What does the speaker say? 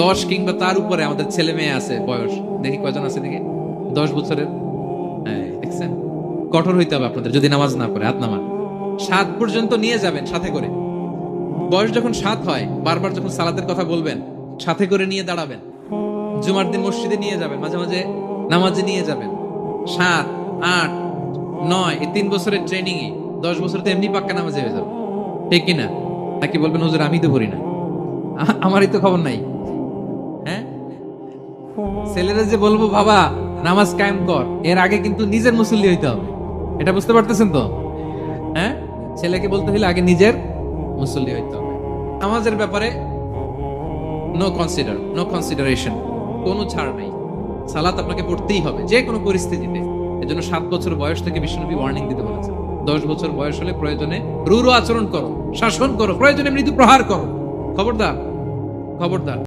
10 কিংবা তার উপরে আমাদের ছেলে মেয়ে আছে বয়স, দেখি কয়জন আছে দেখি 10 বছরের। হ্যাঁ, দেখছেন? কঠোর হইতে হবে আপনাদের, যদি নামাজ না পড়ে হাত নামান। 7 পর্যন্ত নিয়ে যাবেন সাথে করে। বয়স যখন 7 হয়, বারবার যখন সালাতের কথা বলবেন, সাথে করে নিয়ে দাঁড়াবেন। জুমার দিন মসজিদে নিয়ে যাবেন, মাঝে মাঝে নামাজে নিয়ে যাবেন। 7, 8, 9 এই 3 বছরের ট্রেনিং এ 10 বছর তো এমনি পাক্কা নামাজে হয়ে যাবে, ঠিক কিনা? নাকি বলবেন হুজুর আমি তো পড়ি না, আমারই তো খবর নাই। হ্যাঁ, ছেলেরা যে বলবো বাবা নামাজ কায়েম কর, এর আগে কিন্তু নিজের মুসল্লি হইতে হবে। এটা বুঝতে পারতেছেন তো? হ্যাঁ, ছেলেকে বলতে হলে আগে নিজের মুসল্লি হইতে হবে। নামাজের ব্যাপারে নো কনসিডারেশন, কোনো ছাড় নাই। সালাত আপনাকে পড়তেই হবে যে কোনো পরিস্থিতিতে। এজন্য 7 বছর বয়স থেকে বিশ্বনবী ওয়ার্নিং দিতে বলেছেন। 10 বছর বয়স হলে প্রয়োজনে রূঢ় আচরণ করো, শাসন করো, প্রয়োজনে মৃদু প্রহার করো। খবরদার, খবরদার।